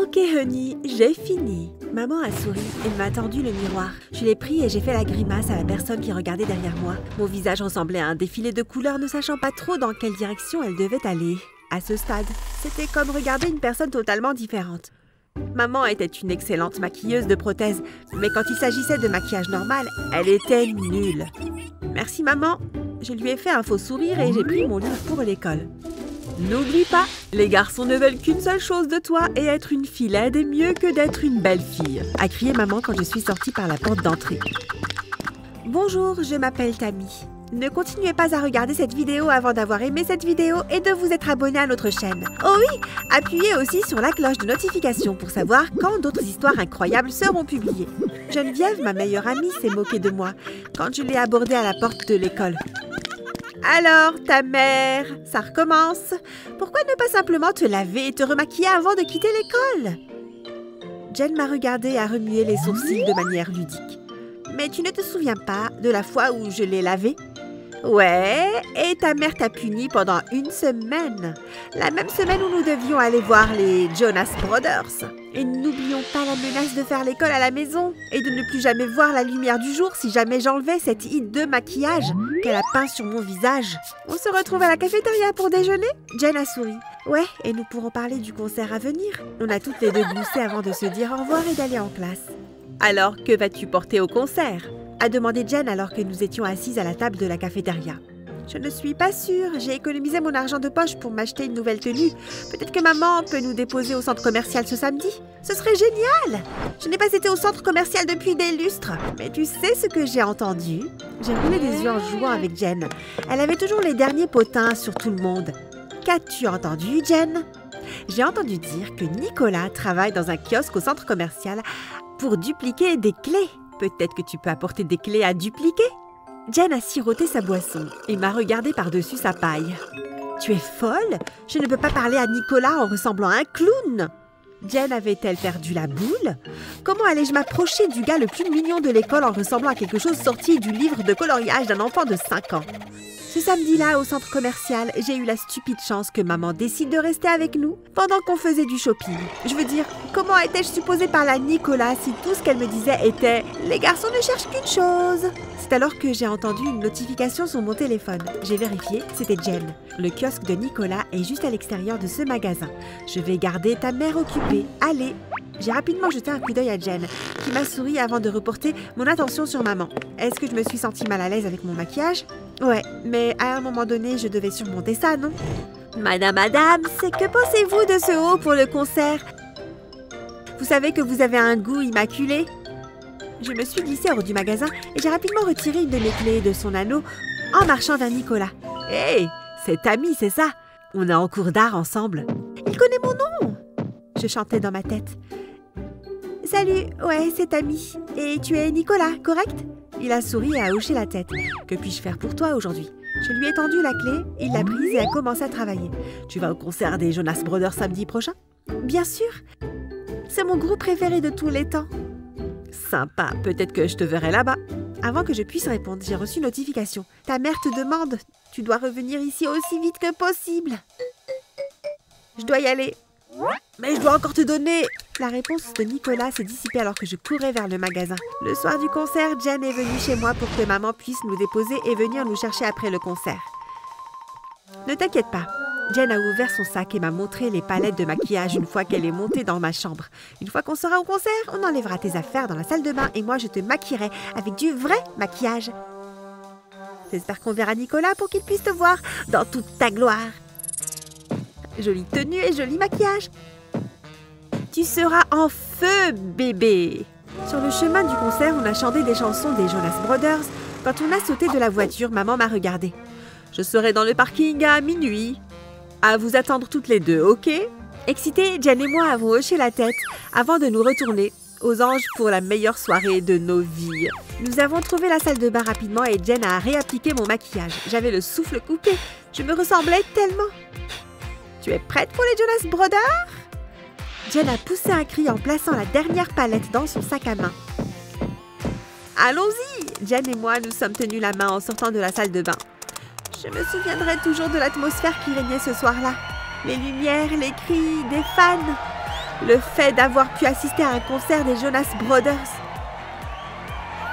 Ok honey, j'ai fini. Maman a souri et m'a tendu le miroir. Je l'ai pris et j'ai fait la grimace à la personne qui regardait derrière moi. Mon visage ressemblait à un défilé de couleurs, ne sachant pas trop dans quelle direction elle devait aller. À ce stade, c'était comme regarder une personne totalement différente. Maman était une excellente maquilleuse de prothèses, mais quand il s'agissait de maquillage normal, elle était nulle. Merci maman. Je lui ai fait un faux sourire et j'ai pris mon livre pour l'école. N'oublie pas, les garçons ne veulent qu'une seule chose de toi et être une fille laide est mieux que d'être une belle fille, a crié maman quand je suis sortie par la porte d'entrée. Bonjour, je m'appelle Tammy. Ne continuez pas à regarder cette vidéo avant d'avoir aimé cette vidéo et de vous être abonné à notre chaîne. Oh oui, appuyez aussi sur la cloche de notification pour savoir quand d'autres histoires incroyables seront publiées. Geneviève, ma meilleure amie, s'est moquée de moi quand je l'ai abordée à la porte de l'école. Alors, ta mère, ça recommence. Pourquoi ne pas simplement te laver et te remaquiller avant de quitter l'école? Jen m'a regardée et a remué les sourcils de manière ludique. Mais tu ne te souviens pas de la fois où je l'ai lavé? Ouais, et ta mère t'a puni pendant 1 semaine. La même semaine où nous devions aller voir les Jonas Brothers. Et n'oublions pas la menace de faire l'école à la maison et de ne plus jamais voir la lumière du jour si jamais j'enlevais cette hideux maquillage qu'elle a peint sur mon visage. On se retrouve à la cafétéria pour déjeuner? Jen a souri. Ouais, et nous pourrons parler du concert à venir. On a toutes les deux gloussé avant de se dire au revoir et d'aller en classe. Alors, que vas-tu porter au concert? A demandé Jen alors que nous étions assises à la table de la cafétéria. Je ne suis pas sûre. J'ai économisé mon argent de poche pour m'acheter une nouvelle tenue. Peut-être que maman peut nous déposer au centre commercial ce samedi. Ce serait génial! Je n'ai pas été au centre commercial depuis des lustres. Mais tu sais ce que j'ai entendu? J'ai roulé des yeux en jouant avec Jen. Elle avait toujours les derniers potins sur tout le monde. Qu'as-tu entendu, Jen? J'ai entendu dire que Nicolas travaille dans un kiosque au centre commercial pour dupliquer des clés. Peut-être que tu peux apporter des clés à dupliquer? Jen a siroté sa boisson et m'a regardée par-dessus sa paille. « Tu es folle? Je ne peux pas parler à Nicolas en ressemblant à un clown !» Jen avait-elle perdu la boule? Comment allais-je m'approcher du gars le plus mignon de l'école en ressemblant à quelque chose sorti du livre de coloriage d'un enfant de 5 ans? Ce samedi-là, au centre commercial, j'ai eu la stupide chance que maman décide de rester avec nous pendant qu'on faisait du shopping. Je veux dire, comment étais-je supposée parler à Nicolas si tout ce qu'elle me disait était « Les garçons ne cherchent qu'une chose !» C'est alors que j'ai entendu une notification sur mon téléphone. J'ai vérifié, c'était Jen. Le kiosque de Nicolas est juste à l'extérieur de ce magasin. Je vais garder ta mère occupée. Allez! J'ai rapidement jeté un coup d'œil à Jen, qui m'a souri avant de reporter mon attention sur maman. Est-ce que je me suis sentie mal à l'aise avec mon maquillage? Ouais, mais à un moment donné, je devais surmonter ça, non? Madame Adams, que pensez-vous de ce haut pour le concert? Vous savez que vous avez un goût immaculé? Je me suis glissée hors du magasin et j'ai rapidement retiré une de mes clés de son anneau en marchant vers Nicolas. Hey, c'est Tammy, c'est ça? On est en cours d'art ensemble. Il connaît mon nom! Je chantais dans ma tête. Salut, ouais, c'est Tammy. Et tu es Nicolas, correct? Il a souri et a hoché la tête. Que puis-je faire pour toi aujourd'hui? Je lui ai tendu la clé, il l'a prise et a commencé à travailler. Tu vas au concert des Jonas Brothers samedi prochain? Bien sûr. C'est mon groupe préféré de tous les temps. Sympa, peut-être que je te verrai là-bas. Avant que je puisse répondre, j'ai reçu une notification. Ta mère te demande. Tu dois revenir ici aussi vite que possible. Je dois y aller. Mais je dois encore te donner... La réponse de Nicolas s'est dissipée alors que je courais vers le magasin. Le soir du concert, Jen est venue chez moi pour que maman puisse nous déposer et venir nous chercher après le concert. Ne t'inquiète pas. Jen a ouvert son sac et m'a montré les palettes de maquillage une fois qu'elle est montée dans ma chambre. Une fois qu'on sera au concert, on enlèvera tes affaires dans la salle de bain et moi je te maquillerai avec du vrai maquillage. J'espère qu'on verra Nicolas pour qu'il puisse te voir dans toute ta gloire. Jolie tenue et joli maquillage. Tu seras en feu, bébé! Sur le chemin du concert, on a chanté des chansons des Jonas Brothers. Quand on a sauté de la voiture, maman m'a regardée. Je serai dans le parking à minuit. À vous attendre toutes les deux, ok? Excitée, Jen et moi avons hoché la tête avant de nous retourner aux anges pour la meilleure soirée de nos vies. Nous avons trouvé la salle de bain rapidement et Jen a réappliqué mon maquillage. J'avais le souffle coupé. Je me ressemblais tellement. Tu es prête pour les Jonas Brothers? Jen a poussé un cri en plaçant la dernière palette dans son sac à main. Allons-y! Jen et moi nous sommes tenus la main en sortant de la salle de bain. Je me souviendrai toujours de l'atmosphère qui régnait ce soir-là. Les lumières, les cris, des fans. Le fait d'avoir pu assister à un concert des Jonas Brothers.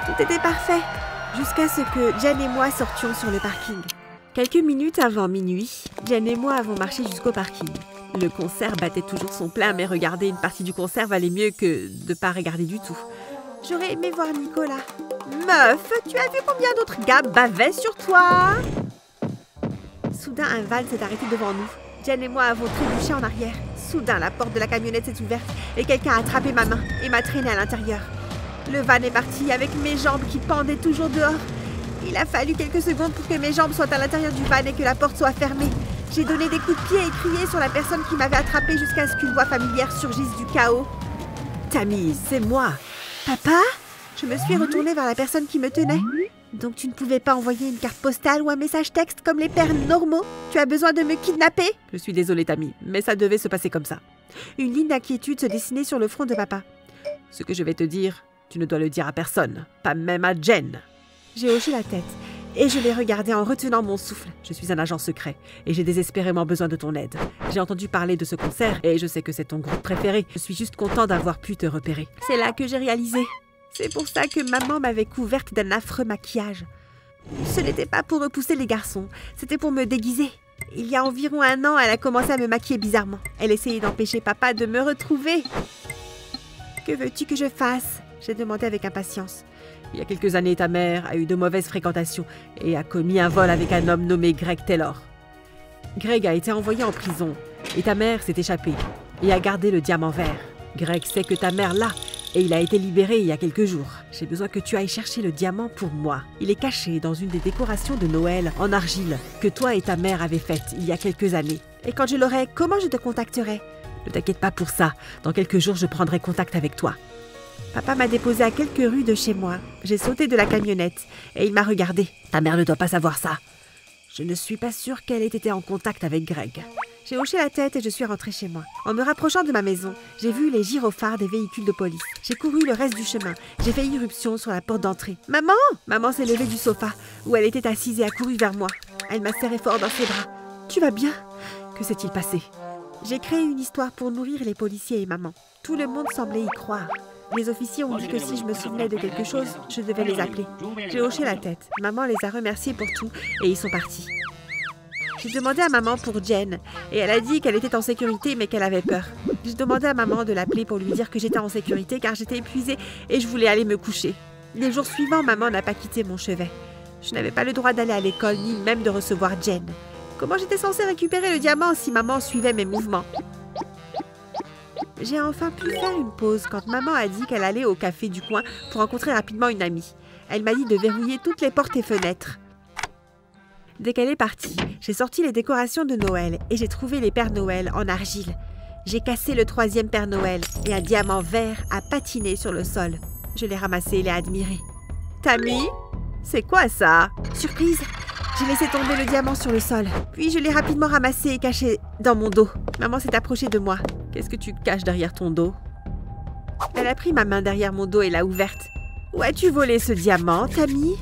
Tout était parfait, jusqu'à ce que Jen et moi sortions sur le parking. Quelques minutes avant minuit, Jen et moi avons marché jusqu'au parking. Le concert battait toujours son plein, mais regarder une partie du concert valait mieux que de ne pas regarder du tout. J'aurais aimé voir Nicolas. Meuf, tu as vu combien d'autres gars bavaient sur toi? Soudain, un van s'est arrêté devant nous. Jen et moi avons trébuché en arrière. Soudain, la porte de la camionnette s'est ouverte et quelqu'un a attrapé ma main et m'a traîné à l'intérieur. Le van est parti avec mes jambes qui pendaient toujours dehors. Il a fallu quelques secondes pour que mes jambes soient à l'intérieur du van et que la porte soit fermée. J'ai donné des coups de pied et crié sur la personne qui m'avait attrapée jusqu'à ce qu'une voix familière surgisse du chaos. Tammy, c'est moi. Papa? Je me suis retournée vers la personne qui me tenait. Donc tu ne pouvais pas envoyer une carte postale ou un message texte comme les pères normaux? Tu as besoin de me kidnapper? Je suis désolée, Tammy, mais ça devait se passer comme ça. Une ligne d'inquiétude se dessinait sur le front de papa. Ce que je vais te dire, tu ne dois le dire à personne, pas même à Jen. J'ai hoché la tête et je l'ai regardé en retenant mon souffle. Je suis un agent secret et j'ai désespérément besoin de ton aide. J'ai entendu parler de ce concert et je sais que c'est ton groupe préféré. Je suis juste content d'avoir pu te repérer. C'est là que j'ai réalisé. C'est pour ça que maman m'avait couverte d'un affreux maquillage. Ce n'était pas pour repousser les garçons, c'était pour me déguiser. Il y a environ 1 an, elle a commencé à me maquiller bizarrement. Elle essayait d'empêcher papa de me retrouver. Que veux-tu que je fasse? J'ai demandé avec impatience. Il y a quelques années, ta mère a eu de mauvaises fréquentations et a commis un vol avec un homme nommé Greg Taylor. Greg a été envoyé en prison et ta mère s'est échappée et a gardé le diamant vert. Greg sait que ta mère l'a et il a été libéré il y a quelques jours. J'ai besoin que tu ailles chercher le diamant pour moi. Il est caché dans une des décorations de Noël en argile que toi et ta mère avez faites il y a quelques années. Et quand je l'aurai, comment je te contacterai? Ne t'inquiète pas pour ça. Dans quelques jours, je prendrai contact avec toi. Papa m'a déposé à quelques rues de chez moi. J'ai sauté de la camionnette et il m'a regardé. Ta mère ne doit pas savoir ça. Je ne suis pas sûre qu'elle ait été en contact avec Greg. J'ai hoché la tête et je suis rentrée chez moi. En me rapprochant de ma maison, j'ai vu les gyrophares des véhicules de police. J'ai couru le reste du chemin. J'ai fait irruption sur la porte d'entrée. « Maman !» Maman s'est levée du sofa, où elle était assise et a couru vers moi. Elle m'a serré fort dans ses bras. « Tu vas bien ?» Que s'est-il passé? J'ai créé une histoire pour nourrir les policiers et maman. Tout le monde semblait y croire. Les officiers ont dit que si je me souvenais de quelque chose, je devais les appeler. J'ai hoché la tête. Maman les a remerciés pour tout et ils sont partis. J'ai demandé à maman pour Jen et elle a dit qu'elle était en sécurité mais qu'elle avait peur. J'ai demandé à maman de l'appeler pour lui dire que j'étais en sécurité car j'étais épuisée et je voulais aller me coucher. Les jours suivants, maman n'a pas quitté mon chevet. Je n'avais pas le droit d'aller à l'école ni même de recevoir Jen. Comment j'étais censée récupérer le diamant si maman suivait mes mouvements? J'ai enfin pu faire une pause quand maman a dit qu'elle allait au café du coin pour rencontrer rapidement une amie. Elle m'a dit de verrouiller toutes les portes et fenêtres. Dès qu'elle est partie, j'ai sorti les décorations de Noël et j'ai trouvé les Pères Noël en argile. J'ai cassé le 3e Père Noël et un diamant vert a patiné sur le sol. Je l'ai ramassé et l'ai admiré. « Tammy, c'est quoi ça ?» Surprise! J'ai laissé tomber le diamant sur le sol. Puis je l'ai rapidement ramassé et caché dans mon dos. Maman s'est approchée de moi. « Qu'est-ce que tu caches derrière ton dos ?» Elle a pris ma main derrière mon dos et l'a ouverte. « Où as-tu volé ce diamant, Tammy ?»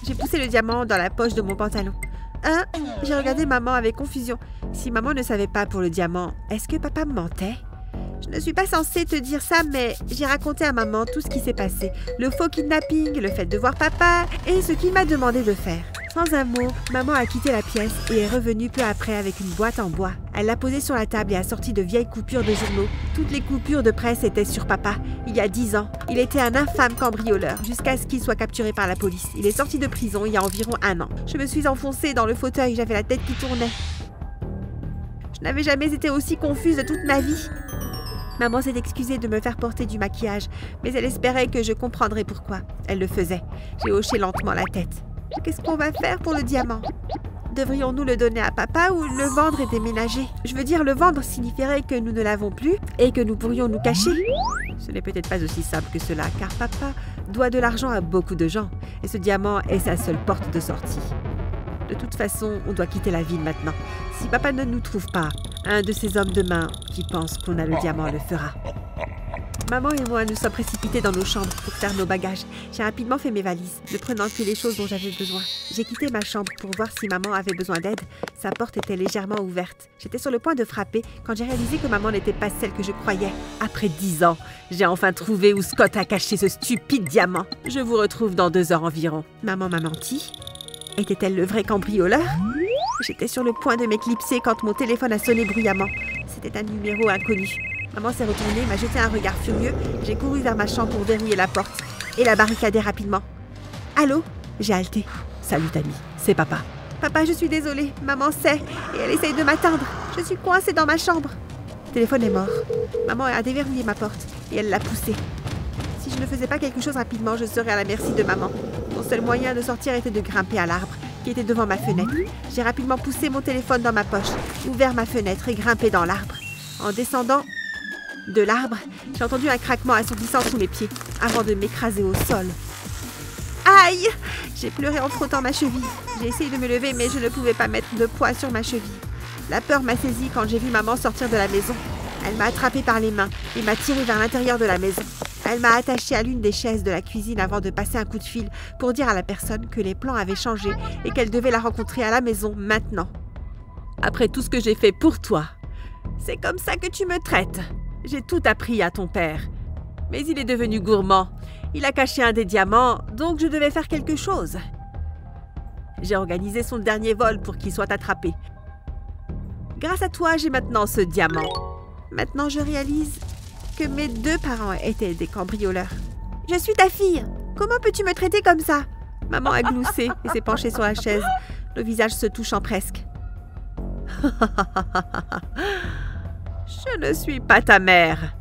J'ai poussé le diamant dans la poche de mon pantalon. Hein? J'ai regardé maman avec confusion. Si maman ne savait pas pour le diamant, est-ce que papa mentait? Je ne suis pas censée te dire ça, mais j'ai raconté à maman tout ce qui s'est passé. Le faux kidnapping, le fait de voir papa et ce qu'il m'a demandé de faire. Sans un mot, maman a quitté la pièce et est revenue peu après avec une boîte en bois. Elle l'a posée sur la table et a sorti de vieilles coupures de journaux. Toutes les coupures de presse étaient sur papa. Il y a 10 ans, il était un infâme cambrioleur jusqu'à ce qu'il soit capturé par la police. Il est sorti de prison il y a environ 1 an. Je me suis enfoncée dans le fauteuil, j'avais la tête qui tournait. Je n'avais jamais été aussi confuse de toute ma vie. Maman s'est excusée de me faire porter du maquillage, mais elle espérait que je comprendrais pourquoi. Elle le faisait. J'ai hoché lentement la tête. Qu'est-ce qu'on va faire pour le diamant? Devrions-nous le donner à papa ou le vendre et déménager? Je veux dire, le vendre signifierait que nous ne l'avons plus et que nous pourrions nous cacher. Ce n'est peut-être pas aussi simple que cela, car papa doit de l'argent à beaucoup de gens et ce diamant est sa seule porte de sortie. De toute façon, on doit quitter la ville maintenant. Si papa ne nous trouve pas, un de ces hommes de main qui pense qu'on a le diamant le fera. Maman et moi nous sommes précipités dans nos chambres pour faire nos bagages. J'ai rapidement fait mes valises, ne prenant que les choses dont j'avais besoin. J'ai quitté ma chambre pour voir si maman avait besoin d'aide. Sa porte était légèrement ouverte. J'étais sur le point de frapper quand j'ai réalisé que maman n'était pas celle que je croyais. Après 10 ans, j'ai enfin trouvé où Scott a caché ce stupide diamant. Je vous retrouve dans 2 heures environ. Maman m'a menti. Était-elle le vrai cambrioleur? J'étais sur le point de m'éclipser quand mon téléphone a sonné bruyamment. C'était un numéro inconnu. Maman s'est retournée, m'a jeté un regard furieux. J'ai couru vers ma chambre pour verrouiller la porte et la barricader rapidement. Allô? J'ai halté. Salut Tammy, c'est papa. Papa, je suis désolée. Maman sait et elle essaye de m'atteindre. Je suis coincée dans ma chambre. Le téléphone est mort. Maman a déverrouillé ma porte et elle l'a poussée. Si je ne faisais pas quelque chose rapidement, je serais à la merci de maman. Mon seul moyen de sortir était de grimper à l'arbre qui était devant ma fenêtre. J'ai rapidement poussé mon téléphone dans ma poche, ouvert ma fenêtre et grimpé dans l'arbre. En descendant de l'arbre, j'ai entendu un craquement assourdissant sous mes pieds avant de m'écraser au sol. Aïe! J'ai pleuré en frottant ma cheville. J'ai essayé de me lever, mais je ne pouvais pas mettre de poids sur ma cheville. La peur m'a saisie quand j'ai vu maman sortir de la maison. Elle m'a attrapée par les mains et m'a tirée vers l'intérieur de la maison. Elle m'a attachée à l'une des chaises de la cuisine avant de passer un coup de fil pour dire à la personne que les plans avaient changé et qu'elle devait la rencontrer à la maison maintenant. Après tout ce que j'ai fait pour toi, c'est comme ça que tu me traites. J'ai tout appris à ton père. Mais il est devenu gourmand. Il a caché un des diamants, donc je devais faire quelque chose. J'ai organisé son dernier vol pour qu'il soit attrapé. Grâce à toi, j'ai maintenant ce diamant. Maintenant, je réalise que mes 2 parents étaient des cambrioleurs. Je suis ta fille. Comment peux-tu me traiter comme ça? Maman a gloussé et s'est penchée sur la chaise, le visage se touchant presque. Je ne suis pas ta mère.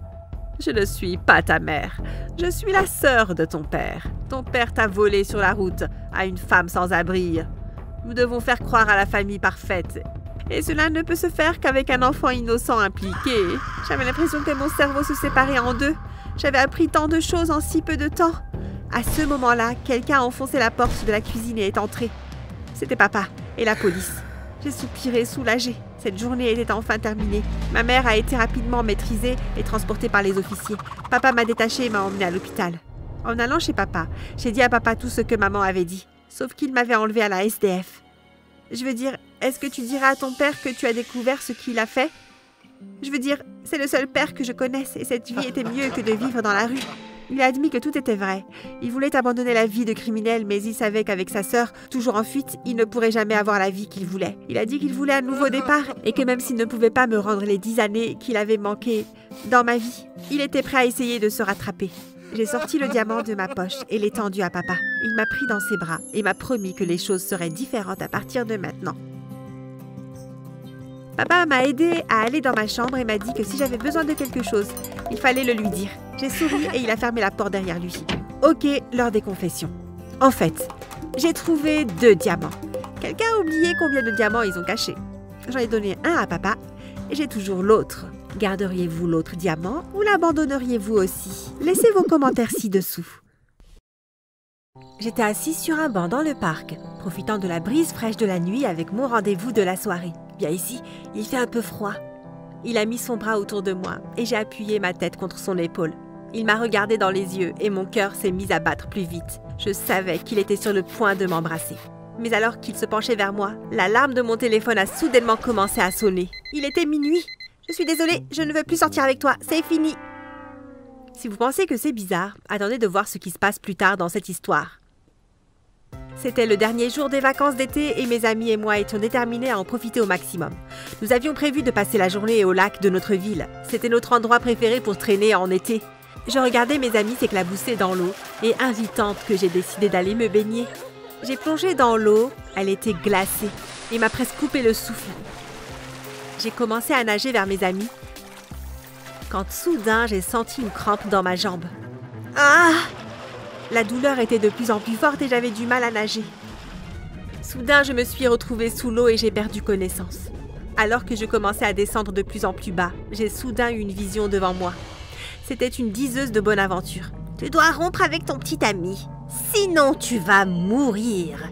Je ne suis pas ta mère. Je suis la sœur de ton père. Ton père t'a volé sur la route à une femme sans abri. Nous devons faire croire à la famille parfaite. Et cela ne peut se faire qu'avec un enfant innocent impliqué. J'avais l'impression que mon cerveau se séparait en 2. J'avais appris tant de choses en si peu de temps. À ce moment-là, quelqu'un a enfoncé la porte de la cuisine et est entré. C'était papa et la police. J'ai soupiré, soulagée. Cette journée était enfin terminée. Ma mère a été rapidement maîtrisée et transportée par les officiers. Papa m'a détachée et m'a emmenée à l'hôpital. En allant chez papa, j'ai dit à papa tout ce que maman avait dit, sauf qu'il m'avait enlevée à la SDF. Je veux dire, est-ce que tu diras à ton père que tu as découvert ce qu'il a fait? Je veux dire, c'est le seul père que je connaisse et cette vie était mieux que de vivre dans la rue. Il a admis que tout était vrai. Il voulait abandonner la vie de criminel, mais il savait qu'avec sa sœur, toujours en fuite, il ne pourrait jamais avoir la vie qu'il voulait. Il a dit qu'il voulait un nouveau départ et que même s'il ne pouvait pas me rendre les 10 années qu'il avait manquées dans ma vie, il était prêt à essayer de se rattraper. J'ai sorti le diamant de ma poche et l'ai tendu à papa. Il m'a pris dans ses bras et m'a promis que les choses seraient différentes à partir de maintenant. Papa m'a aidé à aller dans ma chambre et m'a dit que si j'avais besoin de quelque chose, il fallait le lui dire. J'ai souri et il a fermé la porte derrière lui. Ok, l'heure des confessions. En fait, j'ai trouvé 2 diamants. Quelqu'un a oublié combien de diamants ils ont cachés. J'en ai donné un à papa et j'ai toujours l'autre. Garderiez-vous l'autre diamant ou l'abandonneriez-vous aussi? Laissez vos commentaires ci-dessous. J'étais assise sur un banc dans le parc, profitant de la brise fraîche de la nuit avec mon rendez-vous de la soirée. Bien ici, il fait un peu froid. Il a mis son bras autour de moi et j'ai appuyé ma tête contre son épaule. Il m'a regardé dans les yeux et mon cœur s'est mis à battre plus vite. Je savais qu'il était sur le point de m'embrasser. Mais alors qu'il se penchait vers moi, l'alarme de mon téléphone a soudainement commencé à sonner. Il était minuit. Je suis désolée, je ne veux plus sortir avec toi, c'est fini. Si vous pensez que c'est bizarre, attendez de voir ce qui se passe plus tard dans cette histoire. C'était le dernier jour des vacances d'été et mes amis et moi étions déterminés à en profiter au maximum. Nous avions prévu de passer la journée au lac de notre ville. C'était notre endroit préféré pour traîner en été. Je regardais mes amis s'éclabousser dans l'eau et invitante que j'ai décidé d'aller me baigner. J'ai plongé dans l'eau, elle était glacée et m'a presque coupé le souffle. J'ai commencé à nager vers mes amis quand soudain j'ai senti une crampe dans ma jambe. Ah! La douleur était de plus en plus forte et j'avais du mal à nager. Soudain, je me suis retrouvée sous l'eau et j'ai perdu connaissance. Alors que je commençais à descendre de plus en plus bas, j'ai soudain eu une vision devant moi. C'était une diseuse de bonne aventure. « Tu dois rompre avec ton petit ami, sinon tu vas mourir. »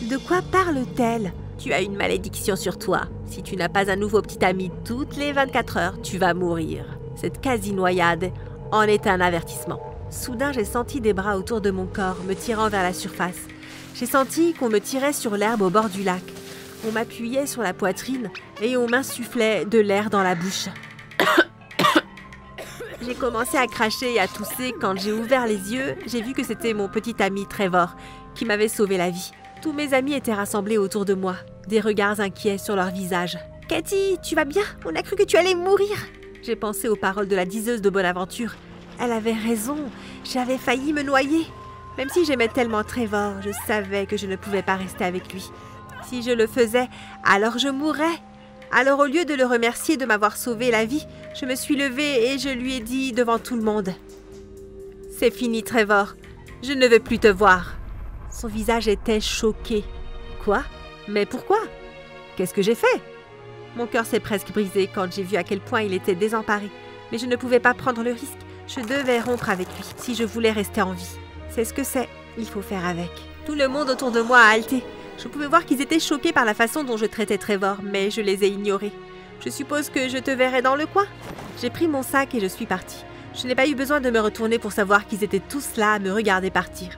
De quoi parle-t-elle? Tu as une malédiction sur toi. Si tu n'as pas un nouveau petit ami toutes les 24 heures, tu vas mourir. Cette quasi-noyade en est un avertissement. Soudain, j'ai senti des bras autour de mon corps me tirant vers la surface. J'ai senti qu'on me tirait sur l'herbe au bord du lac. On m'appuyait sur la poitrine et on m'insufflait de l'air dans la bouche. J'ai commencé à cracher et à tousser. Quand j'ai ouvert les yeux, j'ai vu que c'était mon petit ami Trevor qui m'avait sauvé la vie. Tous mes amis étaient rassemblés autour de moi, des regards inquiets sur leurs visages. « Cathy, tu vas bien? On a cru que tu allais mourir !» J'ai pensé aux paroles de la diseuse de Bonaventure. Elle avait raison, j'avais failli me noyer. Même si j'aimais tellement Trevor, je savais que je ne pouvais pas rester avec lui. Si je le faisais, alors je mourrais. Alors au lieu de le remercier de m'avoir sauvé la vie, je me suis levée et je lui ai dit devant tout le monde « C'est fini, Trevor. Je ne veux plus te voir. » Son visage était choqué. « Quoi? Mais pourquoi? Qu'est-ce que j'ai fait? » Mon cœur s'est presque brisé quand j'ai vu à quel point il était désemparé. Mais je ne pouvais pas prendre le risque. Je devais rompre avec lui si je voulais rester en vie. C'est ce que c'est. Il faut faire avec. Tout le monde autour de moi a halté. Je pouvais voir qu'ils étaient choqués par la façon dont je traitais Trevor, mais je les ai ignorés. Je suppose que je te verrai dans le coin. J'ai pris mon sac et je suis partie. Je n'ai pas eu besoin de me retourner pour savoir qu'ils étaient tous là à me regarder partir.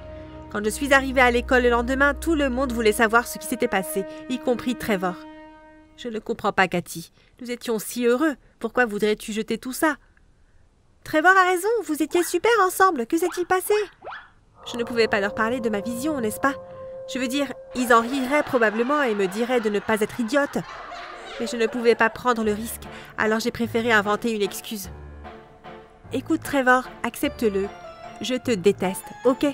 Quand je suis arrivée à l'école le lendemain, tout le monde voulait savoir ce qui s'était passé, y compris Trevor. Je ne comprends pas, Cathy. Nous étions si heureux. Pourquoi voudrais-tu jeter tout ça? Trevor a raison, vous étiez super ensemble. Que s'est-il passé? Je ne pouvais pas leur parler de ma vision, n'est-ce pas? Je veux dire, ils en riraient probablement et me diraient de ne pas être idiote. Mais je ne pouvais pas prendre le risque, alors j'ai préféré inventer une excuse. Écoute, Trevor, accepte-le. Je te déteste, ok?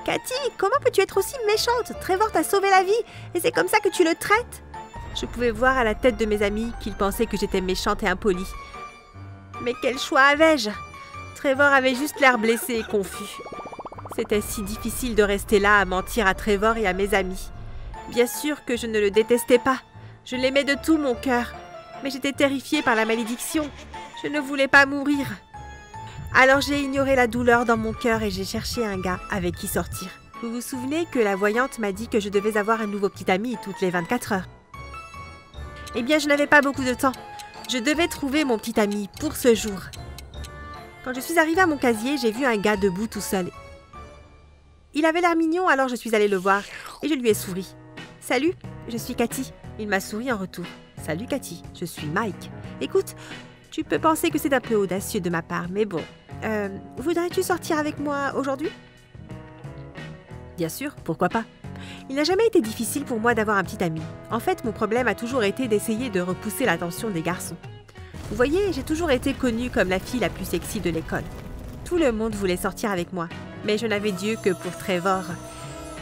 Cathy, comment peux-tu être aussi méchante? Trevor t'a sauvé la vie et c'est comme ça que tu le traites? Je pouvais voir à la tête de mes amis qu'ils pensaient que j'étais méchante et impolie. Mais quel choix avais-je? Trevor avait juste l'air blessé et confus. C'était si difficile de rester là à mentir à Trevor et à mes amis. Bien sûr que je ne le détestais pas. Je l'aimais de tout mon cœur. Mais j'étais terrifiée par la malédiction. Je ne voulais pas mourir. Alors j'ai ignoré la douleur dans mon cœur et j'ai cherché un gars avec qui sortir. Vous vous souvenez que la voyante m'a dit que je devais avoir un nouveau petit ami toutes les 24 heures? Eh bien, je n'avais pas beaucoup de temps. Je devais trouver mon petit ami pour ce jour. Quand je suis arrivée à mon casier, j'ai vu un gars debout tout seul. Il avait l'air mignon, alors je suis allée le voir et je lui ai souri. « Salut, je suis Cathy. » Il m'a souri en retour. « Salut Cathy, je suis Mike. Écoute, tu peux penser que c'est un peu audacieux de ma part, mais bon. Voudrais-tu sortir avec moi aujourd'hui? » Bien sûr, pourquoi pas. Il n'a jamais été difficile pour moi d'avoir un petit ami. En fait, mon problème a toujours été d'essayer de repousser l'attention des garçons. Vous voyez, j'ai toujours été connue comme la fille la plus sexy de l'école. Tout le monde voulait sortir avec moi, mais je n'avais Dieu que pour Trevor.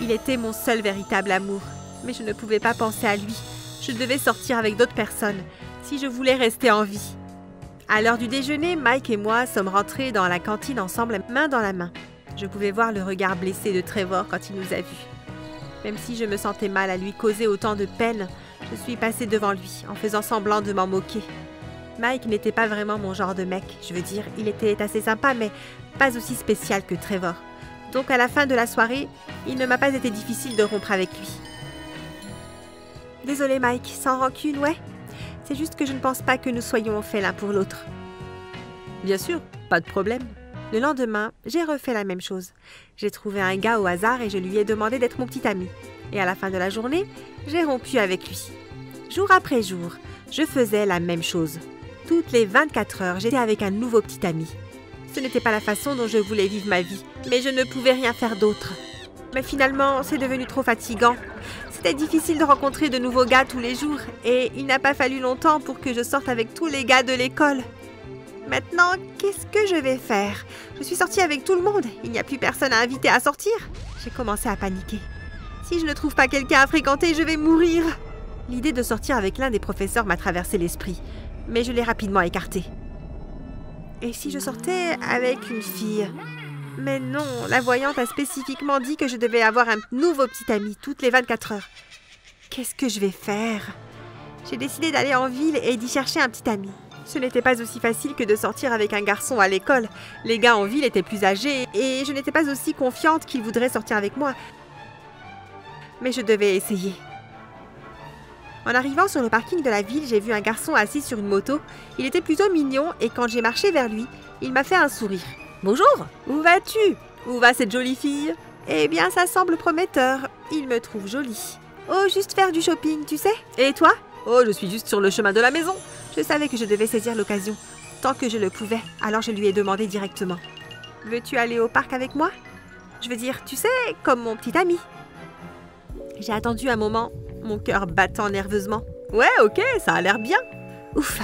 Il était mon seul véritable amour, mais je ne pouvais pas penser à lui. Je devais sortir avec d'autres personnes, si je voulais rester en vie. À l'heure du déjeuner, Mike et moi sommes rentrés dans la cantine ensemble, main dans la main. Je pouvais voir le regard blessé de Trevor quand il nous a vus. Même si je me sentais mal à lui causer autant de peine, je suis passée devant lui, en faisant semblant de m'en moquer. Mike n'était pas vraiment mon genre de mec, je veux dire, il était assez sympa, mais pas aussi spécial que Trevor. Donc à la fin de la soirée, il ne m'a pas été difficile de rompre avec lui. Désolé Mike, sans rancune, ouais? C'est juste que je ne pense pas que nous soyons faits l'un pour l'autre. Bien sûr, pas de problème. Le lendemain, j'ai refait la même chose. J'ai trouvé un gars au hasard et je lui ai demandé d'être mon petit ami. Et à la fin de la journée, j'ai rompu avec lui. Jour après jour, je faisais la même chose. Toutes les 24 heures, j'étais avec un nouveau petit ami. Ce n'était pas la façon dont je voulais vivre ma vie, mais je ne pouvais rien faire d'autre. Mais finalement, c'est devenu trop fatigant. C'était difficile de rencontrer de nouveaux gars tous les jours et il n'a pas fallu longtemps pour que je sorte avec tous les gars de l'école. Maintenant, qu'est-ce que je vais faire? Je suis sortie avec tout le monde. Il n'y a plus personne à inviter à sortir. J'ai commencé à paniquer. Si je ne trouve pas quelqu'un à fréquenter, je vais mourir. L'idée de sortir avec l'un des professeurs m'a traversé l'esprit, mais je l'ai rapidement écartée. Et si je sortais avec une fille? Mais non, la voyante a spécifiquement dit que je devais avoir un nouveau petit ami toutes les 24 heures. Qu'est-ce que je vais faire? J'ai décidé d'aller en ville et d'y chercher un petit ami. Ce n'était pas aussi facile que de sortir avec un garçon à l'école. Les gars en ville étaient plus âgés et je n'étais pas aussi confiante qu'ils voudraient sortir avec moi. Mais je devais essayer. En arrivant sur le parking de la ville, j'ai vu un garçon assis sur une moto. Il était plutôt mignon et quand j'ai marché vers lui, il m'a fait un sourire. Bonjour, où vas-tu? Où va cette jolie fille? Eh bien, ça semble prometteur. Il me trouve jolie. Oh, juste faire du shopping, tu sais. Et toi? Oh, je suis juste sur le chemin de la maison. Je savais que je devais saisir l'occasion, tant que je le pouvais, alors je lui ai demandé directement. Veux-tu aller au parc avec moi? Je veux dire, tu sais, comme mon petit ami. J'ai attendu un moment, mon cœur battant nerveusement. Ouais, ok, ça a l'air bien. Ouf,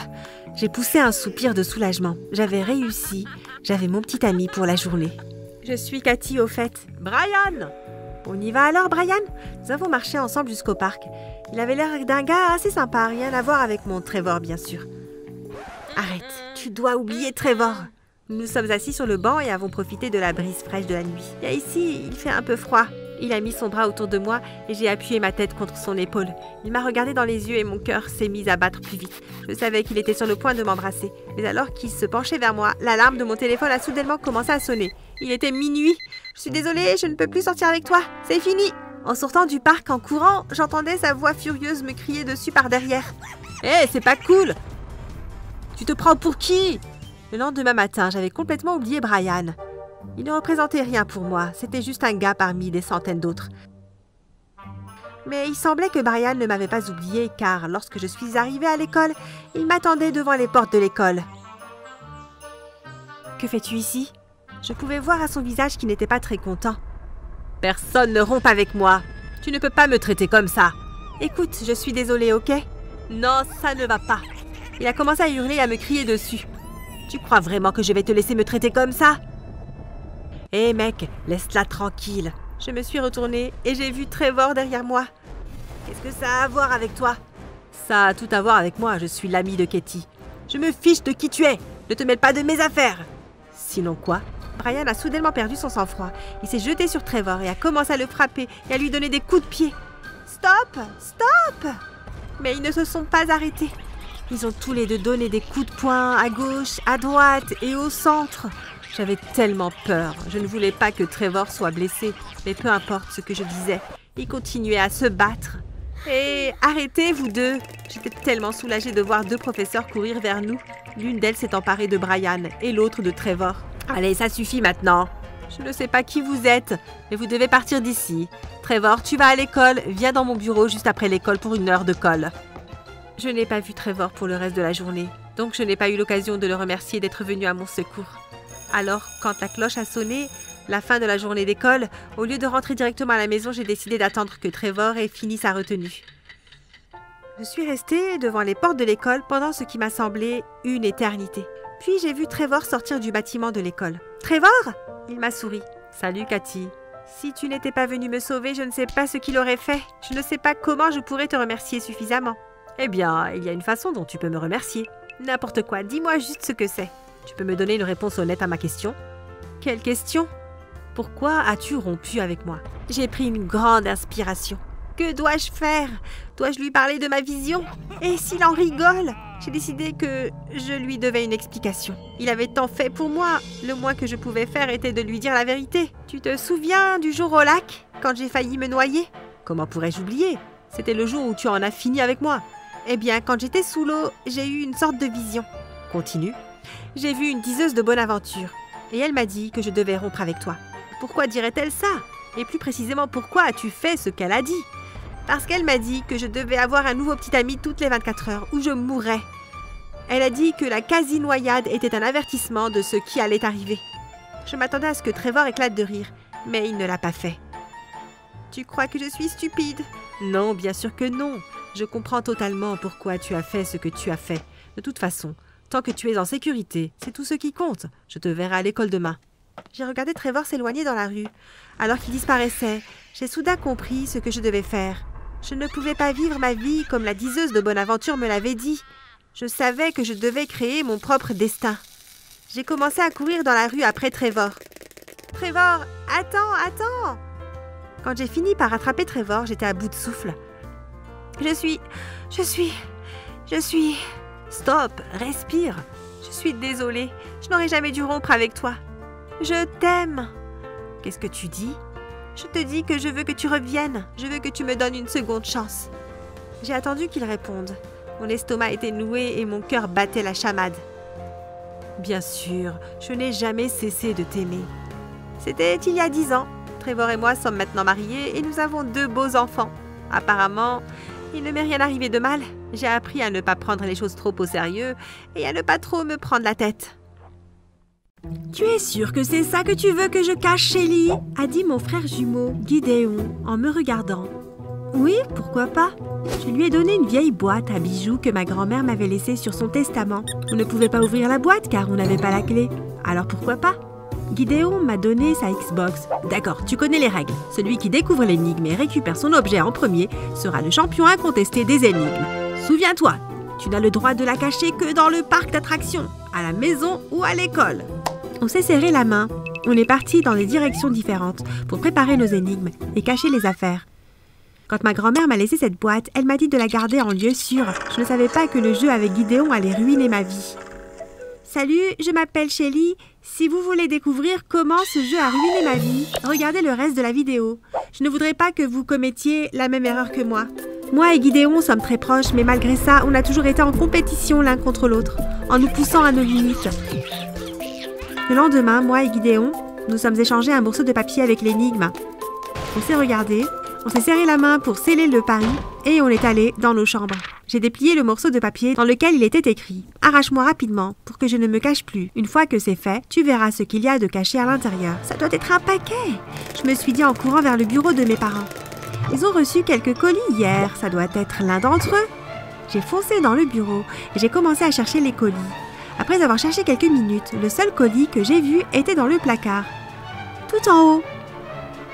j'ai poussé un soupir de soulagement. J'avais réussi, j'avais mon petit ami pour la journée. Je suis Cathy au fait. Brian! On y va alors, Brian? Nous avons marché ensemble jusqu'au parc. Il avait l'air d'un gars assez sympa, rien à voir avec mon Trevor, bien sûr. Arrête, tu dois oublier Trevor. Nous nous sommes assis sur le banc et avons profité de la brise fraîche de la nuit. Et ici, il fait un peu froid. Il a mis son bras autour de moi et j'ai appuyé ma tête contre son épaule. Il m'a regardé dans les yeux et mon cœur s'est mis à battre plus vite. Je savais qu'il était sur le point de m'embrasser. Mais alors qu'il se penchait vers moi, l'alarme de mon téléphone a soudainement commencé à sonner. Il était minuit. Je suis désolée, je ne peux plus sortir avec toi. C'est fini. En sortant du parc en courant, j'entendais sa voix furieuse me crier dessus par derrière. Hé, c'est pas cool! Tu te prends pour qui? Le lendemain matin, j'avais complètement oublié Brian. Il ne représentait rien pour moi, c'était juste un gars parmi des centaines d'autres. Mais il semblait que Brian ne m'avait pas oublié car lorsque je suis arrivée à l'école, il m'attendait devant les portes de l'école. Que fais-tu ici? Je pouvais voir à son visage qu'il n'était pas très content. Personne ne rompe avec moi. Tu ne peux pas me traiter comme ça. Écoute, je suis désolée, ok? Non, ça ne va pas. Il a commencé à hurler et à me crier dessus. Tu crois vraiment que je vais te laisser me traiter comme ça? Hé mec, laisse-la tranquille. Je me suis retournée et j'ai vu Trevor derrière moi. Qu'est-ce que ça a à voir avec toi? Ça a tout à voir avec moi, je suis l'ami de Katie. Je me fiche de qui tu es. Ne te mêle pas de mes affaires. Sinon quoi? Brian a soudainement perdu son sang-froid. Il s'est jeté sur Trevor et a commencé à le frapper et à lui donner des coups de pied. Stop! Stop! Mais ils ne se sont pas arrêtés. Ils ont tous les deux donné des coups de poing à gauche, à droite et au centre. J'avais tellement peur. Je ne voulais pas que Trevor soit blessé. Mais peu importe ce que je disais, ils continuaient à se battre. Et arrêtez, vous deux! J'étais tellement soulagée de voir deux professeurs courir vers nous. L'une d'elles s'est emparée de Brian et l'autre de Trevor. Allez, ça suffit maintenant. Je ne sais pas qui vous êtes, mais vous devez partir d'ici. Trevor, tu vas à l'école. Viens dans mon bureau juste après l'école pour une heure de colle. Je n'ai pas vu Trevor pour le reste de la journée, donc je n'ai pas eu l'occasion de le remercier d'être venu à mon secours. Alors, quand la cloche a sonné, la fin de la journée d'école, au lieu de rentrer directement à la maison, j'ai décidé d'attendre que Trevor ait fini sa retenue. Je suis restée devant les portes de l'école pendant ce qui m'a semblé une éternité. Puis j'ai vu Trevor sortir du bâtiment de l'école. « Trevor ?» Il m'a souri. « Salut, Cathy. Si tu n'étais pas venu me sauver, je ne sais pas ce qu'il aurait fait. Je ne sais pas comment je pourrais te remercier suffisamment. » Eh bien, il y a une façon dont tu peux me remercier. N'importe quoi, dis-moi juste ce que c'est. Tu peux me donner une réponse honnête à ma question? Quelle question? Pourquoi as-tu rompu avec moi? J'ai pris une grande inspiration. Que dois-je faire? Dois-je lui parler de ma vision? Et s'il en rigole? J'ai décidé que je lui devais une explication. Il avait tant fait pour moi. Le moins que je pouvais faire était de lui dire la vérité. Tu te souviens du jour au lac, quand j'ai failli me noyer? Comment pourrais-je oublier? C'était le jour où tu en as fini avec moi. Eh bien, quand j'étais sous l'eau, j'ai eu une sorte de vision. Continue. J'ai vu une diseuse de bonne aventure. Et elle m'a dit que je devais rompre avec toi. Pourquoi dirait-elle ça? Et plus précisément, pourquoi as-tu fait ce qu'elle a dit? Parce qu'elle m'a dit que je devais avoir un nouveau petit ami toutes les 24 heures, ou je mourrais. Elle a dit que la quasi-noyade était un avertissement de ce qui allait arriver. Je m'attendais à ce que Trevor éclate de rire, mais il ne l'a pas fait. Tu crois que je suis stupide? Non, bien sûr que non. Je comprends totalement pourquoi tu as fait ce que tu as fait. De toute façon, tant que tu es en sécurité, c'est tout ce qui compte. Je te verrai à l'école demain. J'ai regardé Trevor s'éloigner dans la rue. Alors qu'il disparaissait, j'ai soudain compris ce que je devais faire. Je ne pouvais pas vivre ma vie comme la diseuse de Bonaventure me l'avait dit. Je savais que je devais créer mon propre destin. J'ai commencé à courir dans la rue après Trevor. « Trevor, attends !» Quand j'ai fini par rattraper Trevor, j'étais à bout de souffle. Je suis... Stop, respire. Je suis désolée. Je n'aurais jamais dû rompre avec toi. Je t'aime. Qu'est-ce que tu dis? Je te dis que je veux que tu reviennes. Je veux que tu me donnes une seconde chance. J'ai attendu qu'il réponde. Mon estomac était noué et mon cœur battait la chamade. Bien sûr, je n'ai jamais cessé de t'aimer. C'était il y a 10 ans. Trevor et moi sommes maintenant mariés et nous avons 2 beaux enfants. Apparemment, il ne m'est rien arrivé de mal. J'ai appris à ne pas prendre les choses trop au sérieux et à ne pas trop me prendre la tête. « Tu es sûre que c'est ça que tu veux que je cache, Shelly ?» a dit mon frère jumeau, Gideon, en me regardant. « Oui, pourquoi pas ? Je lui ai donné une vieille boîte à bijoux que ma grand-mère m'avait laissée sur son testament. On ne pouvait pas ouvrir la boîte car on n'avait pas la clé. Alors pourquoi pas ? Gideon m'a donné sa Xbox. D'accord, tu connais les règles. Celui qui découvre l'énigme et récupère son objet en premier sera le champion incontesté des énigmes. Souviens-toi, tu n'as le droit de la cacher que dans le parc d'attractions, à la maison ou à l'école. » On s'est serré la main. On est partis dans des directions différentes pour préparer nos énigmes et cacher les affaires. Quand ma grand-mère m'a laissé cette boîte, elle m'a dit de la garder en lieu sûr. Je ne savais pas que le jeu avec Gideon allait ruiner ma vie. « Salut, je m'appelle Shelly. Si vous voulez découvrir comment ce jeu a ruiné ma vie, regardez le reste de la vidéo. Je ne voudrais pas que vous commettiez la même erreur que moi. Moi et Gideon sommes très proches, mais malgré ça, on a toujours été en compétition l'un contre l'autre, en nous poussant à nos limites. Le lendemain, moi et Gideon, nous sommes échangés un morceau de papier avec l'énigme. On s'est regardé, on s'est serré la main pour sceller le pari et on est allé dans nos chambres. J'ai déplié le morceau de papier dans lequel il était écrit « Arrache-moi rapidement pour que je ne me cache plus. Une fois que c'est fait, tu verras ce qu'il y a de caché à l'intérieur. Ça doit être un paquet !» Je me suis dit en courant vers le bureau de mes parents. Ils ont reçu quelques colis hier, ça doit être l'un d'entre eux. J'ai foncé dans le bureau et j'ai commencé à chercher les colis. Après avoir cherché quelques minutes, le seul colis que j'ai vu était dans le placard, tout en haut.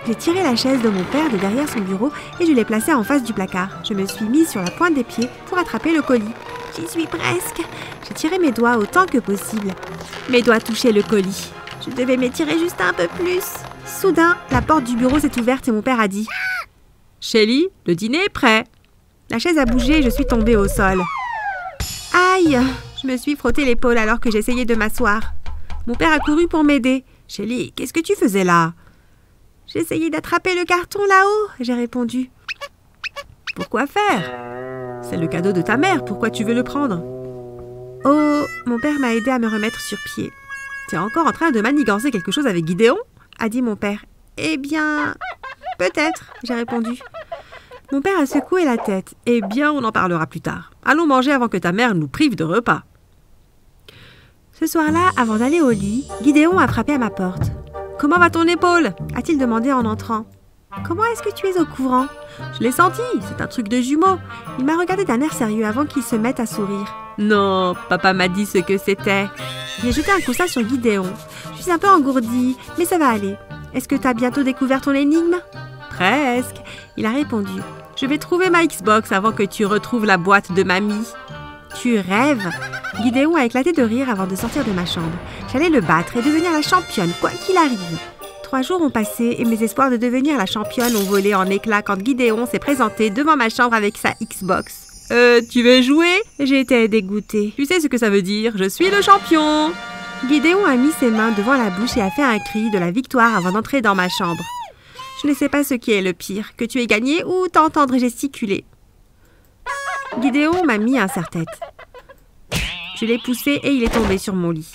J'ai tiré la chaise de mon père de derrière son bureau et je l'ai placée en face du placard. Je me suis mise sur la pointe des pieds pour attraper le colis. J'y suis presque. J'ai tiré mes doigts autant que possible. Mes doigts touchaient le colis. Je devais m'étirer juste un peu plus. Soudain, la porte du bureau s'est ouverte et mon père a dit « Shelly, le dîner est prêt !» La chaise a bougé et je suis tombée au sol. Aïe! Je me suis frotté l'épaule alors que j'essayais de m'asseoir. Mon père a couru pour m'aider. « Shelly, qu'est-ce que tu faisais là ?» J'essayais d'attraper le carton là-haut, j'ai répondu. « Pourquoi faire ? C'est le cadeau de ta mère, pourquoi tu veux le prendre ?»« Oh, mon père m'a aidé à me remettre sur pied. »« T'es encore en train de manigancer quelque chose avec Gideon ?» a dit mon père. « Eh bien, peut-être, » j'ai répondu. Mon père a secoué la tête. « Eh bien, on en parlera plus tard. Allons manger avant que ta mère nous prive de repas. » Ce soir-là, avant d'aller au lit, Gideon a frappé à ma porte. « Comment va ton épaule ?» a-t-il demandé en entrant. « Comment est-ce que tu es au courant ?»« Je l'ai senti, c'est un truc de jumeau. » Il m'a regardé d'un air sérieux avant qu'il se mette à sourire. « Non, papa m'a dit ce que c'était. » J'ai jeté un coussin sur Gideon. « Je suis un peu engourdie, mais ça va aller. Est-ce que tu as bientôt découvert ton énigme ?»« Presque. » Il a répondu. « Je vais trouver ma Xbox avant que tu retrouves la boîte de mamie. » Tu rêves ! Gideon a éclaté de rire avant de sortir de ma chambre. J'allais le battre et devenir la championne, quoi qu'il arrive. 3 jours ont passé et mes espoirs de devenir la championne ont volé en éclats quand Gideon s'est présenté devant ma chambre avec sa Xbox. Tu veux jouer ? J'étais dégoûtée. Tu sais ce que ça veut dire ? Je suis le champion ! Gideon a mis ses mains devant la bouche et a fait un cri de la victoire avant d'entrer dans ma chambre. Je ne sais pas ce qui est le pire, que tu aies gagné ou t'entendre gesticuler. Gideon m'a mis un serre-tête. Je l'ai poussé et il est tombé sur mon lit.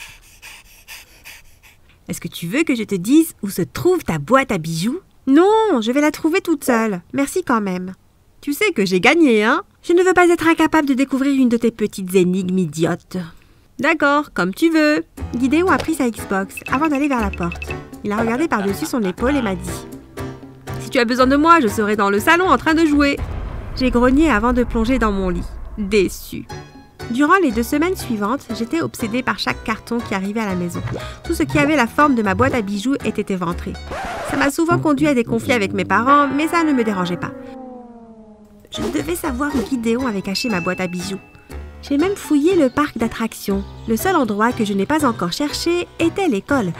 Est-ce que tu veux que je te dise où se trouve ta boîte à bijoux ? Non, je vais la trouver toute seule. Merci quand même. Tu sais que j'ai gagné, hein ? Je ne veux pas être incapable de découvrir une de tes petites énigmes idiotes. D'accord, comme tu veux. Gideon a pris sa Xbox avant d'aller vers la porte. Il a regardé par-dessus son épaule et m'a dit « Si tu as besoin de moi, je serai dans le salon en train de jouer. » J'ai grogné avant de plonger dans mon lit, déçue. Durant les 2 semaines suivantes, j'étais obsédée par chaque carton qui arrivait à la maison. Tout ce qui avait la forme de ma boîte à bijoux était éventré. Ça m'a souvent conduit à des conflits avec mes parents, mais ça ne me dérangeait pas. Je devais savoir où Gideon avait caché ma boîte à bijoux. J'ai même fouillé le parc d'attractions. Le seul endroit que je n'ai pas encore cherché était l'école.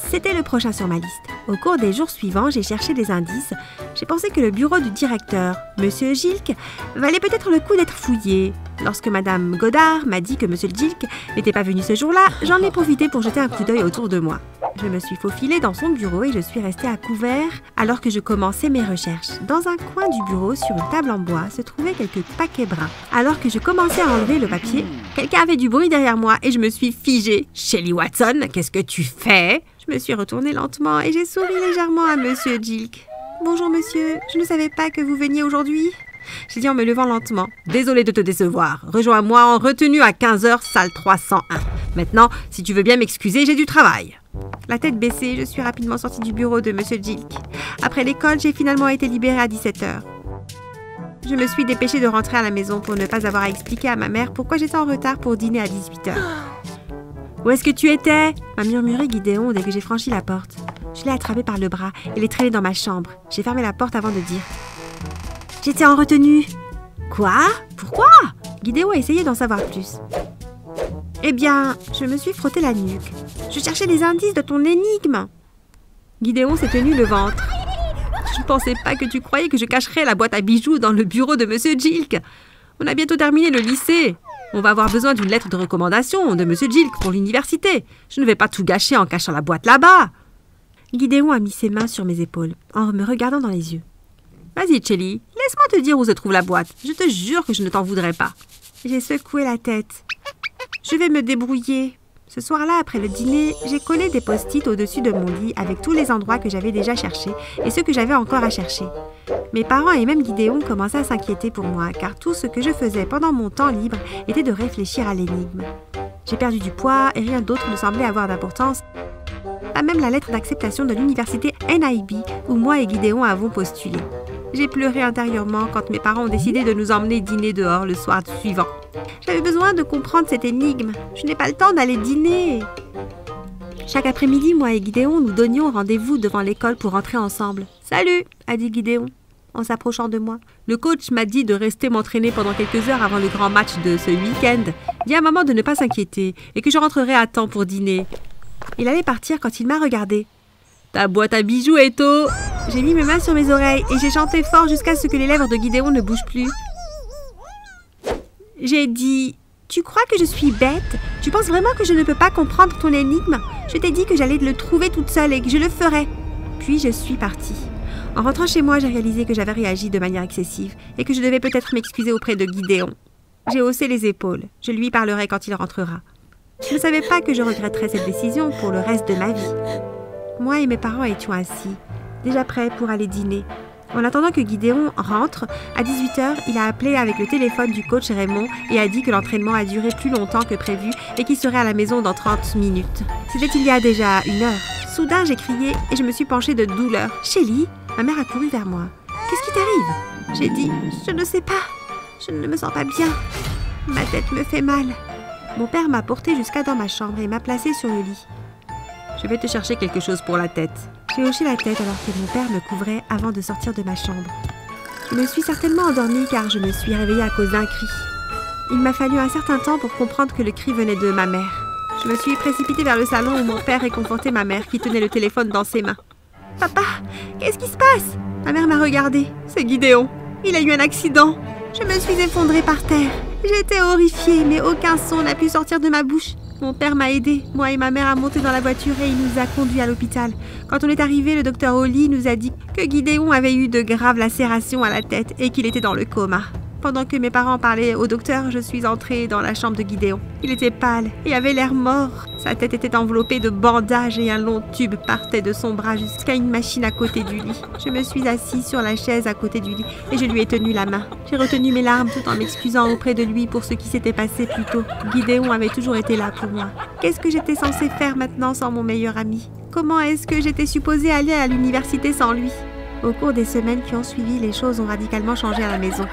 C'était le prochain sur ma liste. Au cours des jours suivants, j'ai cherché des indices. J'ai pensé que le bureau du directeur, Monsieur Gilk, valait peut-être le coup d'être fouillé. Lorsque Madame Godard m'a dit que Monsieur Gilk n'était pas venu ce jour-là, j'en ai profité pour jeter un coup d'œil autour de moi. Je me suis faufilée dans son bureau et je suis restée à couvert alors que je commençais mes recherches. Dans un coin du bureau, sur une table en bois, se trouvaient quelques paquets bruns. Alors que je commençais à enlever le papier, quelqu'un avait du bruit derrière moi et je me suis figée. « Shelly Watson, qu'est-ce que tu fais ?» Je me suis retournée lentement et j'ai souri légèrement à Monsieur Jilk. « Bonjour monsieur, je ne savais pas que vous veniez aujourd'hui. » J'ai dit en me levant lentement. « Désolée de te décevoir. Rejoins-moi en retenue à 15h, salle 301. Maintenant, si tu veux bien m'excuser, j'ai du travail. » La tête baissée, je suis rapidement sortie du bureau de Monsieur Jilk. Après l'école, j'ai finalement été libérée à 17h. Je me suis dépêchée de rentrer à la maison pour ne pas avoir à expliquer à ma mère pourquoi j'étais en retard pour dîner à 18h. « Où est-ce que tu étais ?» m'a murmuré Gideon dès que j'ai franchi la porte. Je l'ai attrapé par le bras et l'ai traîné dans ma chambre. J'ai fermé la porte avant de dire « J'étais en retenue. »« Quoi ? Pourquoi ?» Gideon a essayé d'en savoir plus. « Eh bien, je me suis frotté la nuque. Je cherchais les indices de ton énigme. » Gideon s'est tenu le ventre. « Je ne pensais pas que tu croyais que je cacherais la boîte à bijoux dans le bureau de Monsieur Jilk. On a bientôt terminé le lycée. On va avoir besoin d'une lettre de recommandation de Monsieur Jilk pour l'université. Je ne vais pas tout gâcher en cachant la boîte là-bas. » Gideon a mis ses mains sur mes épaules, en me regardant dans les yeux. « Vas-y, Shelly, laisse-moi te dire où se trouve la boîte. Je te jure que je ne t'en voudrais pas. » J'ai secoué la tête. « Je vais me débrouiller. » Ce soir-là, après le dîner, j'ai collé des post-it au-dessus de mon lit avec tous les endroits que j'avais déjà cherchés et ceux que j'avais encore à chercher. Mes parents et même Gideon commençaient à s'inquiéter pour moi, car tout ce que je faisais pendant mon temps libre était de réfléchir à l'énigme. J'ai perdu du poids et rien d'autre ne semblait avoir d'importance. Pas même la lettre d'acceptation de l'université NIB où moi et Gideon avons postulé. J'ai pleuré intérieurement quand mes parents ont décidé de nous emmener dîner dehors le soir suivant. J'avais besoin de comprendre cette énigme. Je n'ai pas le temps d'aller dîner. Chaque après-midi, moi et Gideon, nous donnions rendez-vous devant l'école pour rentrer ensemble. « Salut !» a dit Gideon, en s'approchant de moi. Le coach m'a dit de rester m'entraîner pendant quelques heures avant le grand match de ce week-end. Dis à maman de ne pas s'inquiéter et que je rentrerai à temps pour dîner. Il allait partir quand il m'a regardé. « Ta boîte à bijoux, Eto !» J'ai mis mes mains sur mes oreilles et j'ai chanté fort jusqu'à ce que les lèvres de Gideon ne bougent plus. J'ai dit « Tu crois que je suis bête? Tu penses vraiment que je ne peux pas comprendre ton énigme? Je t'ai dit que j'allais le trouver toute seule et que je le ferais. » Puis je suis partie. En rentrant chez moi, j'ai réalisé que j'avais réagi de manière excessive et que je devais peut-être m'excuser auprès de Gideon. J'ai haussé les épaules. Je lui parlerai quand il rentrera. Je ne savais pas que je regretterais cette décision pour le reste de ma vie. Moi et mes parents étions assis, déjà prêts pour aller dîner. En attendant que Gideon rentre, à 18h, il a appelé avec le téléphone du coach Raymond et a dit que l'entraînement a duré plus longtemps que prévu et qu'il serait à la maison dans 30 minutes. C'était il y a déjà 1 heure. Soudain, j'ai crié et je me suis penchée de douleur. « Shelly !» Ma mère a couru vers moi. « Qu'est-ce qui t'arrive ?» J'ai dit « Je ne sais pas. Je ne me sens pas bien. Ma tête me fait mal. » Mon père m'a portée jusqu'à dans ma chambre et m'a placée sur le lit. « Je vais te chercher quelque chose pour la tête. » J'ai hoché la tête alors que mon père me couvrait avant de sortir de ma chambre. Je me suis certainement endormie car je me suis réveillée à cause d'un cri. Il m'a fallu un certain temps pour comprendre que le cri venait de ma mère. Je me suis précipitée vers le salon où mon père réconfortait ma mère qui tenait le téléphone dans ses mains. « Papa, qu'est-ce qui se passe ?» Ma mère m'a regardée. « C'est Gideon. Il a eu un accident. » Je me suis effondrée par terre. J'étais horrifiée, mais aucun son n'a pu sortir de ma bouche. Mon père m'a aidée, moi et ma mère, à monter dans la voiture et il nous a conduits à l'hôpital. Quand on est arrivé, le docteur Holly nous a dit que Gideon avait eu de graves lacérations à la tête et qu'il était dans le coma. Pendant que mes parents parlaient au docteur, je suis entrée dans la chambre de Gideon. Il était pâle et avait l'air mort. Sa tête était enveloppée de bandages et un long tube partait de son bras jusqu'à une machine à côté du lit. Je me suis assise sur la chaise à côté du lit et je lui ai tenu la main. J'ai retenu mes larmes tout en m'excusant auprès de lui pour ce qui s'était passé plus tôt. Gideon avait toujours été là pour moi. Qu'est-ce que j'étais censée faire maintenant sans mon meilleur ami? Comment est-ce que j'étais supposée aller à l'université sans lui? Au cours des semaines qui ont suivi, les choses ont radicalement changé à la maison.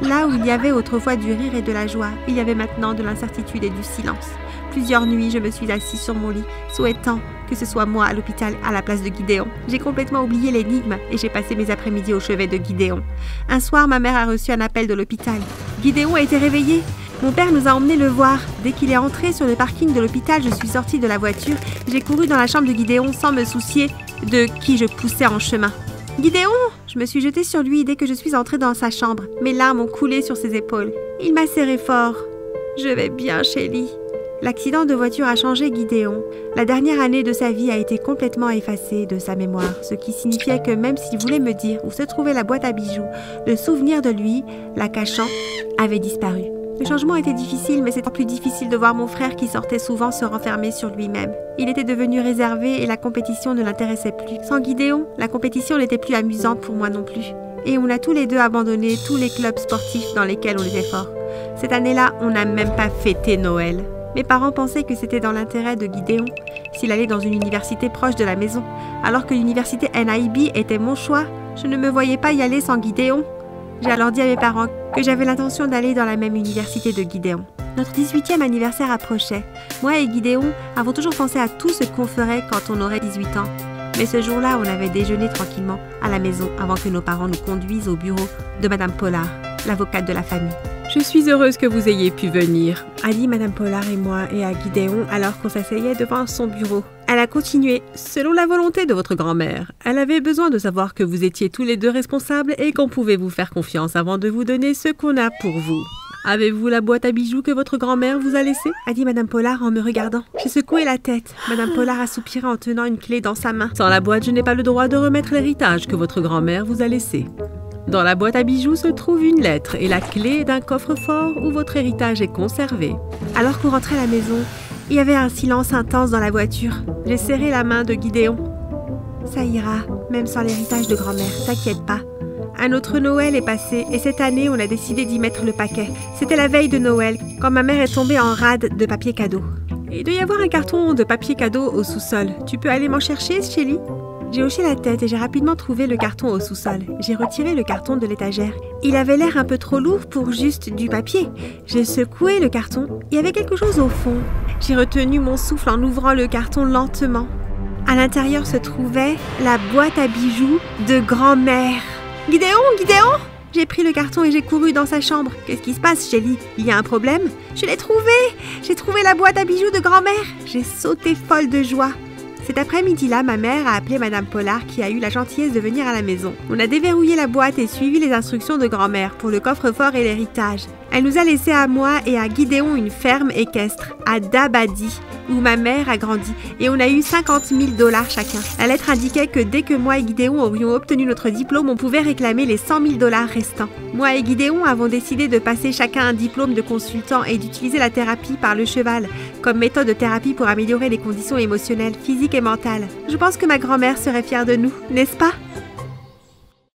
Là où il y avait autrefois du rire et de la joie, il y avait maintenant de l'incertitude et du silence. Plusieurs nuits, je me suis assise sur mon lit, souhaitant que ce soit moi à l'hôpital à la place de Gideon. J'ai complètement oublié l'énigme et j'ai passé mes après-midi au chevet de Gideon. Un soir, ma mère a reçu un appel de l'hôpital. Gideon a été réveillé. Mon père nous a emmenés le voir. Dès qu'il est entré sur le parking de l'hôpital, je suis sortie de la voiture. J'ai couru dans la chambre de Gideon sans me soucier de qui je poussais en chemin. « Gideon !» Je me suis jetée sur lui dès que je suis entrée dans sa chambre. Mes larmes ont coulé sur ses épaules. Il m'a serré fort. « Je vais bien, Shelly. » L'accident de voiture a changé Gideon. La dernière année de sa vie a été complètement effacée de sa mémoire, ce qui signifiait que même s'il voulait me dire où se trouvait la boîte à bijoux, le souvenir de lui, la cachant, avait disparu. Le changement était difficile, mais c'était plus difficile de voir mon frère qui sortait souvent se renfermer sur lui-même. Il était devenu réservé et la compétition ne l'intéressait plus. Sans Gideon, la compétition n'était plus amusante pour moi non plus. Et on a tous les deux abandonné tous les clubs sportifs dans lesquels on était forts. Cette année-là, on n'a même pas fêté Noël. Mes parents pensaient que c'était dans l'intérêt de Gideon s'il allait dans une université proche de la maison. Alors que l'université NIB était mon choix, je ne me voyais pas y aller sans Gideon. J'ai alors dit à mes parents que j'avais l'intention d'aller dans la même université de Gideon. Notre 18e anniversaire approchait. Moi et Gideon avons toujours pensé à tout ce qu'on ferait quand on aurait 18 ans. Mais ce jour-là, on avait déjeuné tranquillement à la maison avant que nos parents nous conduisent au bureau de Madame Pollard, l'avocate de la famille. « Je suis heureuse que vous ayez pu venir », a dit Madame Pollard et moi et à Gideon alors qu'on s'asseyait devant son bureau. Elle a continué. Selon la volonté de votre grand-mère, elle avait besoin de savoir que vous étiez tous les deux responsables et qu'on pouvait vous faire confiance avant de vous donner ce qu'on a pour vous. Avez-vous la boîte à bijoux que votre grand-mère vous a laissée ? A dit Madame Pollard en me regardant. J'ai secoué la tête. Madame Pollard a soupiré en tenant une clé dans sa main. Sans la boîte, je n'ai pas le droit de remettre l'héritage que votre grand-mère vous a laissé. Dans la boîte à bijoux se trouve une lettre et la clé d'un coffre-fort où votre héritage est conservé. Alors qu'on rentrait à la maison, il y avait un silence intense dans la voiture. J'ai serré la main de Gideon. Ça ira, même sans l'héritage de grand-mère, t'inquiète pas. Un autre Noël est passé et cette année, on a décidé d'y mettre le paquet. C'était la veille de Noël, quand ma mère est tombée en rade de papier cadeau. Il doit y avoir un carton de papier cadeau au sous-sol. Tu peux aller m'en chercher, Shelly ? J'ai hoché la tête et j'ai rapidement trouvé le carton au sous-sol. J'ai retiré le carton de l'étagère. Il avait l'air un peu trop lourd pour juste du papier. J'ai secoué le carton. Il y avait quelque chose au fond. J'ai retenu mon souffle en ouvrant le carton lentement. À l'intérieur se trouvait la boîte à bijoux de grand-mère. « Gideon, Gideon !» J'ai pris le carton et j'ai couru dans sa chambre. « Qu'est-ce qui se passe, Shelly? Il y a un problème ?»« Je l'ai trouvé! J'ai trouvé la boîte à bijoux de grand-mère !» J'ai sauté folle de joie. Cet après-midi-là, ma mère a appelé Madame Pollard qui a eu la gentillesse de venir à la maison. On a déverrouillé la boîte et suivi les instructions de grand-mère pour le coffre-fort et l'héritage. Elle nous a laissé à moi et à Gideon une ferme équestre à Dabadi, où ma mère a grandi, et on a eu 50 000 $ chacun. La lettre indiquait que dès que moi et Gideon aurions obtenu notre diplôme, on pouvait réclamer les 100 000 $ restants. Moi et Gideon avons décidé de passer chacun un diplôme de consultant et d'utiliser la thérapie par le cheval comme méthode de thérapie pour améliorer les conditions émotionnelles, physiques et mentales. Je pense que ma grand-mère serait fière de nous, n'est-ce pas ?